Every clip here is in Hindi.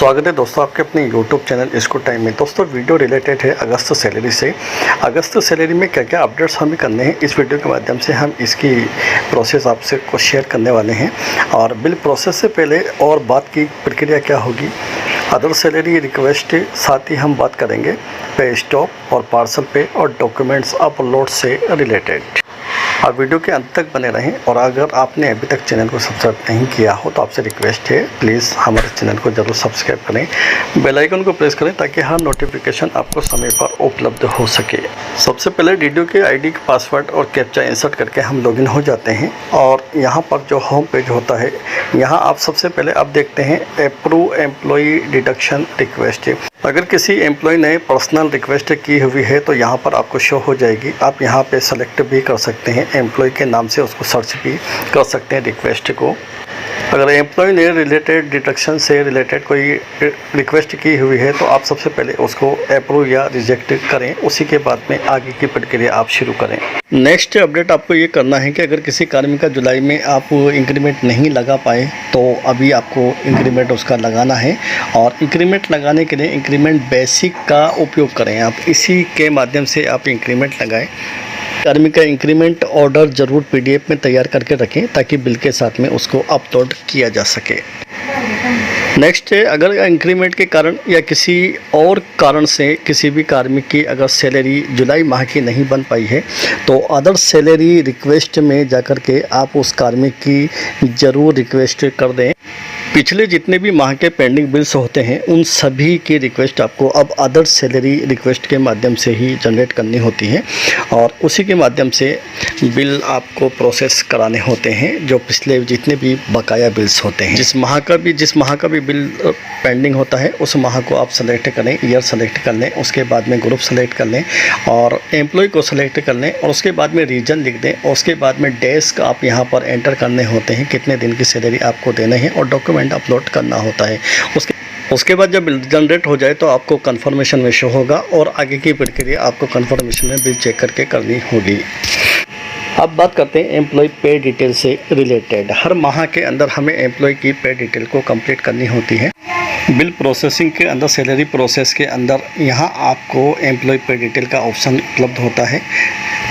स्वागत है दोस्तों आपके अपने YouTube चैनल इसको टाइम में। दोस्तों वीडियो रिलेटेड है अगस्त सैलरी से। अगस्त सैलरी में क्या क्या अपडेट्स हमें करने हैं, इस वीडियो के माध्यम से हम इसकी प्रोसेस आपसे को शेयर करने वाले हैं। और बिल प्रोसेस से पहले और बात की प्रक्रिया क्या होगी, अदर सैलरी रिक्वेस्ट, साथ ही हम बात करेंगे पे स्टॉप और पार्सल पे और डॉक्यूमेंट्स अपलोड से रिलेटेड। आप वीडियो के अंत तक बने रहें। और अगर आपने अभी तक चैनल को सब्सक्राइब नहीं किया हो तो आपसे रिक्वेस्ट है, प्लीज़ हमारे चैनल को ज़रूर सब्सक्राइब करें, बेल आइकन को प्रेस करें ताकि हर नोटिफिकेशन आपको समय पर उपलब्ध हो सके। सबसे पहले वीडियो के आईडी का पासवर्ड और कैप्चा इंसर्ट करके हम लॉगिन हो जाते हैं। और यहाँ पर जो होम पेज होता है, यहाँ आप सबसे पहले आप देखते हैं अप्रूव एम्प्लॉई डिडक्शन रिक्वेस्ट। अगर किसी एम्प्लॉय ने पर्सनल रिक्वेस्ट की हुई है तो यहाँ पर आपको शो हो जाएगी। आप यहाँ पे सेलेक्ट भी कर सकते हैं, एम्प्लॉय के नाम से उसको सर्च भी कर सकते हैं रिक्वेस्ट को। अगर एम्प्लॉय ने रिलेटेड डिडक्शन से रिलेटेड कोई रिक्वेस्ट की हुई है तो आप सबसे पहले उसको अप्रूव या रिजेक्ट करें, उसी के बाद में आगे की प्रक्रिया आप शुरू करें। नेक्स्ट अपडेट आपको ये करना है कि अगर किसी कार्मिक का जुलाई में आप इंक्रीमेंट नहीं लगा पाए तो अभी आपको इंक्रीमेंट उसका लगाना है। और इंक्रीमेंट लगाने के लिए इंक्रीमेंट बेसिक का उपयोग करें, आप इसी के माध्यम से आप इंक्रीमेंट लगाएं। कार्मिक का इंक्रीमेंट ऑर्डर ज़रूर पीडीएफ में तैयार करके रखें ताकि बिल के साथ में उसको अपलोड किया जा सके। नेक्स्ट है, अगर इंक्रीमेंट के कारण या किसी और कारण से किसी भी कार्मिक की अगर सैलरी जुलाई माह की नहीं बन पाई है तो अदर सैलरी रिक्वेस्ट में जाकर के आप उस कार्मिक की ज़रूर रिक्वेस्ट कर दें। पिछले जितने भी माह के पेंडिंग बिल्स होते हैं उन सभी की रिक्वेस्ट आपको अब अदर सैलरी रिक्वेस्ट के माध्यम से ही जनरेट करनी होती है और उसी के माध्यम से बिल आपको प्रोसेस कराने होते हैं। जो पिछले जितने भी बकाया बिल्स होते हैं, जिस माह का भी बिल पेंडिंग होता है उस माह को आप सेलेक्ट करें, ईयर सेलेक्ट कर लें, उसके बाद में ग्रुप सेलेक्ट कर लें और एम्प्लॉय को सेलेक्ट कर लें और उसके बाद में रीजन लिख दें। और उसके बाद में डेस्क आप यहाँ पर एंटर करने होते हैं, कितने दिन की सैलरी आपको देने हैं और डॉक्यूमेंट अपलोड करना होता है। उसके बाद जब बिल जनरेट हो जाए तो आपको कंफर्मेशन में शो होगा और आगे की प्रक्रिया आपको कंफर्मेशन में बिल चेक करके करनी होगी। अब बात करते हैं एम्प्लॉय पे डिटेल से रिलेटेड। हर माह के अंदर हमें एम्प्लॉय की पे डिटेल को कंप्लीट करनी होती है। बिल प्रोसेसिंग के अंदर, सैलरी प्रोसेस के अंदर यहाँ आपको एम्प्लॉय पे डिटेल का ऑप्शन उपलब्ध होता है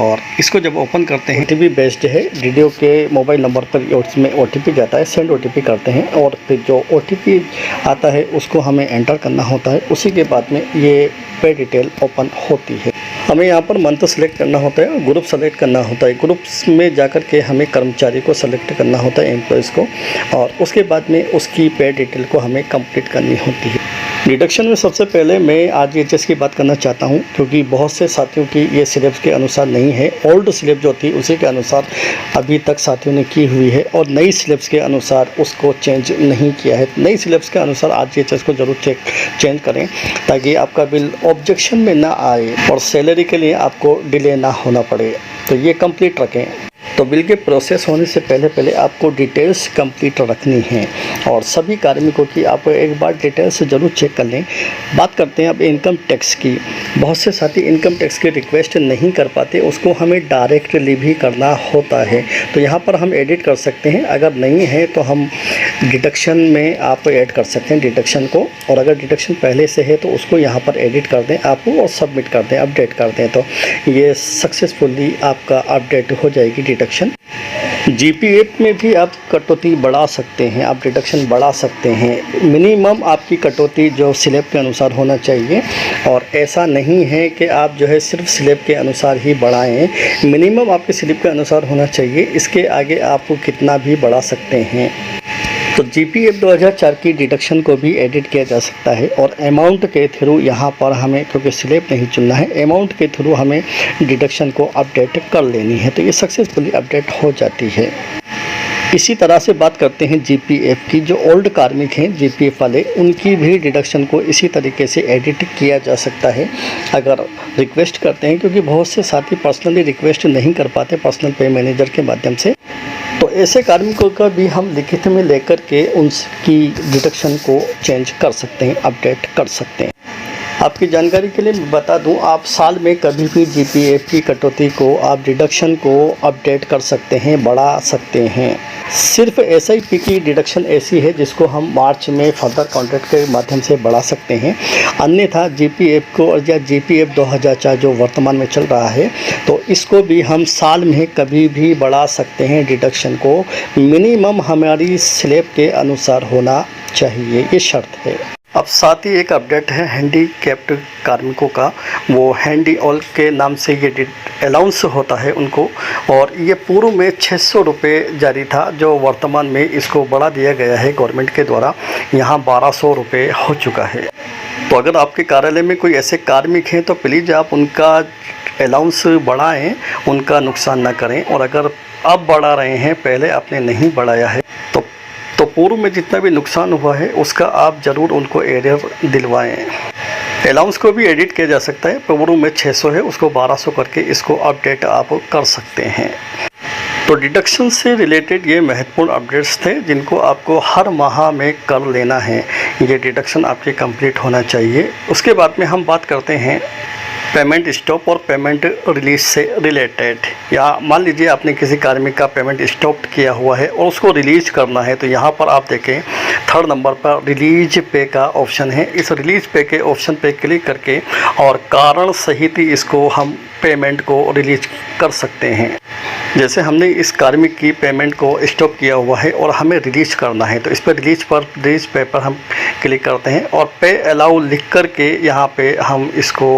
और इसको जब ओपन करते हैं OTP बेस्ड है। वीडियो के मोबाइल नंबर पर उसमें OTP जाता है, सेंड OTP करते हैं और फिर जो OTP आता है उसको हमें एंटर करना होता है। उसी के बाद में ये पे डिटेल ओपन होती है। हमें यहाँ पर मंथ सेलेक्ट करना होता है और ग्रुप सेलेक्ट करना होता है। ग्रुप्स में जाकर के हमें कर्मचारी को सेलेक्ट करना होता है, एम्प्लॉयज़ को, और उसके बाद में उसकी पे डिटेल को हमें कंप्लीट करनी होती है। डिडक्शन में सबसे पहले मैं RGHS की बात करना चाहता हूं क्योंकि बहुत से साथियों की ये सिलेबस के अनुसार नहीं है। ओल्ड सिलेबस जो थी उसी के अनुसार अभी तक साथियों ने की हुई है और नई सिलेबस के अनुसार उसको चेंज नहीं किया है। नई सिलेबस के अनुसार RGHS को ज़रूर चेंज करें ताकि आपका बिल ऑब्जेक्शन में ना आए और सैलरी के लिए आपको डिले ना होना पड़े, तो ये कंप्लीट रखें। तो बिल के प्रोसेस होने से पहले आपको डिटेल्स कंप्लीट रखनी है और सभी कार्मिकों की आप एक बार डिटेल्स ज़रूर चेक कर लें। बात करते हैं अब इनकम टैक्स की। बहुत से साथी इनकम टैक्स की रिक्वेस्ट नहीं कर पाते, उसको हमें डायरेक्टली भी करना होता है। तो यहाँ पर हम एडिट कर सकते हैं, अगर नहीं है तो हम डिडक्शन में आप ऐड कर सकते हैं डिडक्शन को, और अगर डिडक्शन पहले से है तो उसको यहाँ पर एडिट कर दें आप और सबमिट कर दें, अपडेट कर दें, तो ये सक्सेसफुली आपका अपडेट हो जाएगी डिडक्शन। GPF में भी आप कटौती बढ़ा सकते हैं, आप डिडक्शन बढ़ा सकते हैं। मिनिमम आपकी कटौती जो स्लैब के अनुसार होना चाहिए और ऐसा नहीं है कि आप जो है सिर्फ स्लैब के अनुसार ही बढ़ाएं। मिनिमम आपके स्लैब के अनुसार होना चाहिए, इसके आगे आप कितना भी बढ़ा सकते हैं। तो GPF 2004 की डिडक्शन को भी एडिट किया जा सकता है और अमाउंट के थ्रू यहाँ पर हमें, क्योंकि स्लैब नहीं चुनना है, अमाउंट के थ्रू हमें डिडक्शन को अपडेट कर लेनी है, तो ये सक्सेसफुली अपडेट हो जाती है। इसी तरह से बात करते हैं GPF की। जो ओल्ड कार्मिक हैं GPF वाले, उनकी भी डिडक्शन को इसी तरीके से एडिट किया जा सकता है अगर रिक्वेस्ट करते हैं, क्योंकि बहुत से साथी पर्सनली रिक्वेस्ट नहीं कर पाते पर्सनल पे मैनेजर के माध्यम से। तो ऐसे कार्मिकों का भी हम लिखित में लेकर के उनकी डिडक्शन को चेंज कर सकते हैं, अपडेट कर सकते हैं। आपकी जानकारी के लिए मैं बता दूं, आप साल में कभी भी जीपीएफ की कटौती को, आप डिडक्शन को अपडेट कर सकते हैं, बढ़ा सकते हैं। सिर्फ एसआईपी की डिडक्शन ऐसी है जिसको हम मार्च में फर्दर कॉन्ट्रैक्ट के माध्यम से बढ़ा सकते हैं। अन्यथा जीपीएफ को या जीपीएफ 2004 जो वर्तमान में चल रहा है, तो इसको भी हम साल में कभी भी बढ़ा सकते हैं। डिडक्शन को मिनिमम हमारी स्लैब के अनुसार होना चाहिए, ये शर्त है। अब साथ ही एक अपडेट है हैंडीकैप्ड कार्मिकों का। वो हैंडी ऑल के नाम से ये अलाउंस होता है उनको, और ये पूर्व में 600 रुपये जारी था, जो वर्तमान में इसको बढ़ा दिया गया है गवर्नमेंट के द्वारा। यहाँ 1200 रुपये हो चुका है। तो अगर आपके कार्यालय में कोई ऐसे कार्मिक हैं तो प्लीज़ आप उनका अलाउंस बढ़ाएं, उनका नुकसान ना करें। और अगर अब बढ़ा रहे हैं, पहले आपने नहीं बढ़ाया है, तो पूर्व में जितना भी नुकसान हुआ है उसका आप ज़रूर उनको एरियर दिलवाएं। अलाउंस को भी एडिट किया जा सकता है। पूर्व में 600 है, उसको 1200 करके इसको अपडेट आप कर सकते हैं। तो डिडक्शन से रिलेटेड ये महत्वपूर्ण अपडेट्स थे जिनको आपको हर माह में कर लेना है। ये डिडक्शन आपके कंप्लीट होना चाहिए। उसके बाद में हम बात करते हैं पेमेंट स्टॉप और पेमेंट रिलीज से रिलेटेड। या मान लीजिए आपने किसी कार्मिक का पेमेंट स्टॉप किया हुआ है और उसको रिलीज करना है, तो यहाँ पर आप देखें 3rd नंबर पर रिलीज पे का ऑप्शन है। इस रिलीज पे के ऑप्शन पे क्लिक करके और कारण सहित ही इसको हम पेमेंट को रिलीज कर सकते हैं। जैसे हमने इस कार्मिक की पेमेंट को स्टॉप किया हुआ है और हमें रिलीज करना है, तो इस पर रिलीज पे पर हम क्लिक करते हैं और पे अलाउ लिख कर के यहाँ पे हम इसको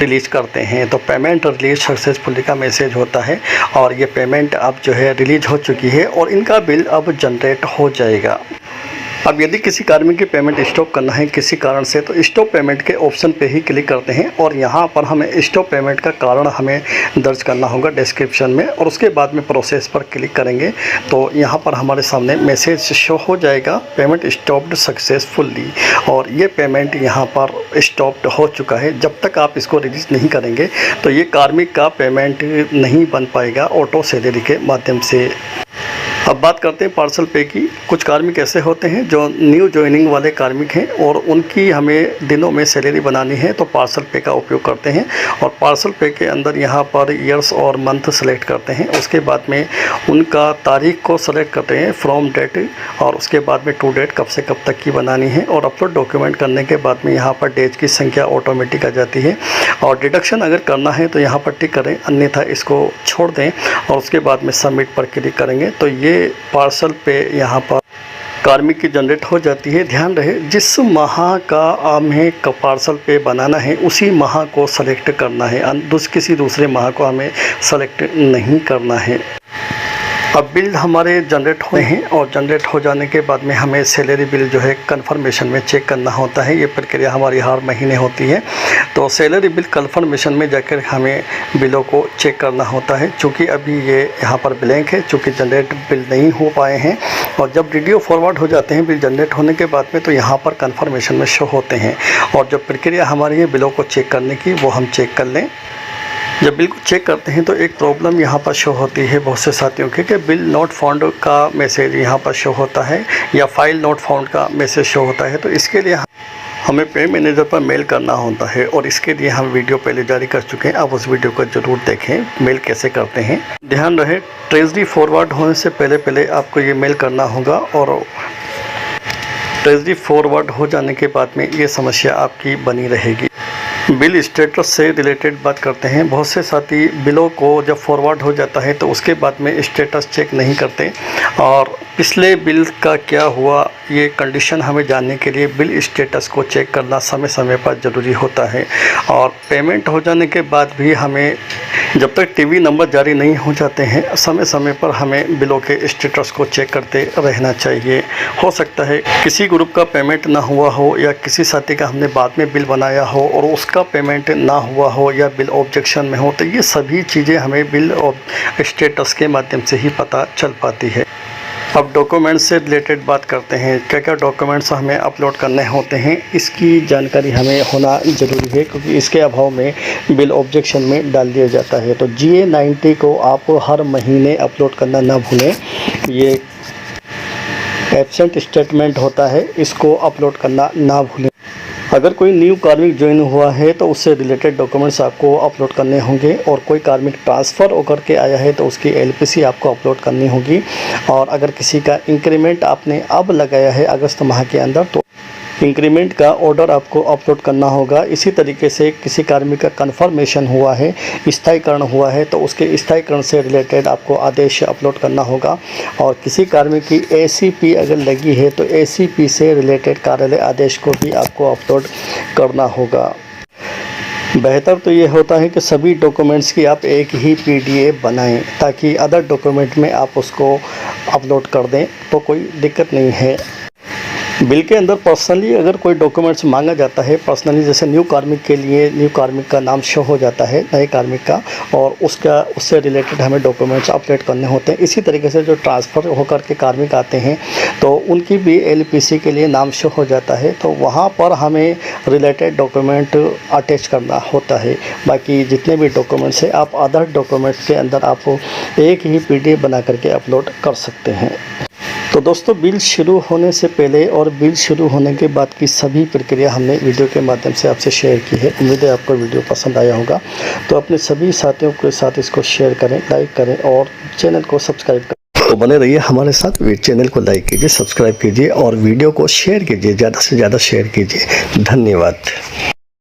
रिलीज करते हैं। तो पेमेंट रिलीज सक्सेसफुली का मैसेज होता है और ये पेमेंट अब जो है रिलीज हो चुकी है और इनका बिल अब जनरेट हो जाएगा। अब यदि किसी कार्मिक की पेमेंट स्टॉप करना है किसी कारण से, तो स्टॉप पेमेंट के ऑप्शन पे ही क्लिक करते हैं और यहाँ पर हमें स्टॉप पेमेंट का कारण हमें दर्ज करना होगा डिस्क्रिप्शन में, और उसके बाद में प्रोसेस पर क्लिक करेंगे तो यहाँ पर हमारे सामने मैसेज शो हो जाएगा, पेमेंट स्टॉप्ड सक्सेसफुली, और ये पेमेंट यहाँ पर स्टॉप्ड हो चुका है। जब तक आप इसको रिलीज नहीं करेंगे तो ये कार्मिक का पेमेंट नहीं बन पाएगा ऑटो सैलरी के माध्यम से। अब बात करते हैं पार्सल पे की। कुछ कार्मिक ऐसे होते हैं जो न्यू ज्वाइनिंग वाले कार्मिक हैं और उनकी हमें दिनों में सैलरी बनानी है, तो पार्सल पे का उपयोग करते हैं और पार्सल पे के अंदर यहाँ पर ईयर्स और मंथ सेलेक्ट करते हैं। उसके बाद में उनका तारीख को सेलेक्ट करते हैं फ्रॉम डेट, और उसके बाद में टू डेट कब से कब तक की बनानी है, और अपलोड डॉक्यूमेंट करने के बाद में यहाँ पर डेज की संख्या ऑटोमेटिक आ जाती है। और डिडक्शन अगर करना है तो यहाँ पर टिक करें, अन्यथा इसको छोड़ दें और उसके बाद में सबमिट पर क्लिक करेंगे तो ये पार्सल पे यहाँ पर कार्मिक की जनरेट हो जाती है। ध्यान रहे, जिस माह का हमें पार्सल पे बनाना है उसी माह को सेलेक्ट करना है, किसी दूसरे माह को हमें सेलेक्ट नहीं करना है। अब बिल हमारे जनरेट हुए हैं और जनरेट हो जाने के बाद में हमें सैलरी बिल जो है कंफर्मेशन में चेक करना होता है। ये प्रक्रिया हमारी हर महीने होती है। तो सैलरी बिल कंफर्मेशन में जाकर हमें बिलों को चेक करना होता है। चूँकि अभी ये यहाँ पर ब्लैंक है, चूँकि जनरेट बिल नहीं हो पाए हैं, और जब वीडियो फॉरवर्ड हो जाते हैं बिल जनरेट होने के बाद में तो यहाँ पर कंफर्मेशन में शो होते हैं। और जो प्रक्रिया हमारी है बिलों को चेक करने की, वो हम चेक कर लें। जब बिल को चेक करते हैं तो एक प्रॉब्लम यहाँ पर शो होती है बहुत से साथियों के, कि बिल नॉट फाउंड का मैसेज यहाँ पर शो होता है या फाइल नॉट फाउंड का मैसेज शो होता है। तो इसके लिए हमें पे मैनेजर पर मेल करना होता है और इसके लिए हम वीडियो पहले जारी कर चुके हैं। आप उस वीडियो को ज़रूर देखें, मेल कैसे करते हैं। ध्यान रहे, ट्रेजरी फॉरवर्ड होने से पहले आपको ये मेल करना होगा, और ट्रेजरी फॉरवर्ड हो जाने के बाद में ये समस्या आपकी बनी रहेगी। बिल स्टेटस से रिलेटेड बात करते हैं। बहुत से साथी बिलों को जब फॉरवर्ड हो जाता है तो उसके बाद में स्टेटस चेक नहीं करते, और पिछले बिल का क्या हुआ ये कंडीशन हमें जानने के लिए बिल स्टेटस को चेक करना समय समय पर ज़रूरी होता है। और पेमेंट हो जाने के बाद भी हमें, जब तक टीवी नंबर जारी नहीं हो जाते हैं, समय समय पर हमें बिलों के स्टेटस को चेक करते रहना चाहिए। हो सकता है किसी ग्रुप का पेमेंट ना हुआ हो या किसी साथी का हमने बाद में बिल बनाया हो और उसका पेमेंट ना हुआ हो या बिल ऑब्जेक्शन में हो, तो ये सभी चीज़ें हमें बिल स्टेटस के माध्यम से ही पता चल पाती है। अब डॉक्यूमेंट्स से रिलेटेड बात करते हैं। क्या क्या डॉक्यूमेंट्स हमें अपलोड करने होते हैं, इसकी जानकारी हमें होना ज़रूरी है, क्योंकि इसके अभाव में बिल ऑब्जेक्शन में डाल दिया जाता है। तो GA90 को आप हर महीने अपलोड करना ना भूलें। ये एब्सेंट स्टेटमेंट होता है, इसको अपलोड करना ना भूलें। अगर कोई न्यू कार्मिक ज्वाइन हुआ है तो उससे रिलेटेड डॉक्यूमेंट्स आपको अपलोड करने होंगे, और कोई कार्मिक ट्रांसफ़र होकर के आया है तो उसकी एलपीसी आपको अपलोड करनी होगी। और अगर किसी का इंक्रीमेंट आपने अब लगाया है अगस्त माह के अंदर तो इंक्रीमेंट का ऑर्डर आपको अपलोड करना होगा। इसी तरीके से किसी कार्मिक का कन्फर्मेशन हुआ है, स्थायीकरण हुआ है तो उसके स्थायीकरण से रिलेटेड आपको आदेश अपलोड करना होगा। और किसी कार्मिक की एसीपी अगर लगी है तो एसीपी से रिलेटेड कार्यालय आदेश को भी आपको अपलोड करना होगा। बेहतर तो ये होता है कि सभी डॉक्यूमेंट्स की आप एक ही पीडीएफ बनाएं, ताकि अदर डॉक्यूमेंट में आप उसको अपलोड कर दें तो कोई दिक्कत नहीं है। बिल के अंदर पर्सनली अगर कोई डॉक्यूमेंट्स मांगा जाता है, पर्सनली जैसे न्यू कार्मिक के लिए न्यू कार्मिक का नाम शो हो जाता है नए कार्मिक का, और उससे रिलेटेड हमें डॉक्यूमेंट्स अपडेट करने होते हैं। इसी तरीके से जो ट्रांसफ़र होकर के कार्मिक आते हैं तो उनकी भी एलपीसी के लिए नाम शो हो जाता है, तो वहाँ पर हमें रिलेटेड डॉक्यूमेंट अटैच करना होता है। बाकी जितने भी डॉक्यूमेंट्स हैं आप अदर डॉक्यूमेंट्स के अंदर आप एक ही पीडीएफ बना करके अपलोड कर सकते हैं। तो दोस्तों, बिल शुरू होने से पहले और बिल शुरू होने के बाद की सभी प्रक्रिया हमने वीडियो के माध्यम से आपसे शेयर की है। उम्मीद है आपको वीडियो पसंद आया होगा। तो अपने सभी साथियों के साथ इसको शेयर करें, लाइक करें और चैनल को सब्सक्राइब करें। तो बने रहिए हमारे साथ। चैनल को लाइक कीजिए, सब्सक्राइब कीजिए और वीडियो को शेयर कीजिए, ज़्यादा से ज़्यादा शेयर कीजिए। धन्यवाद।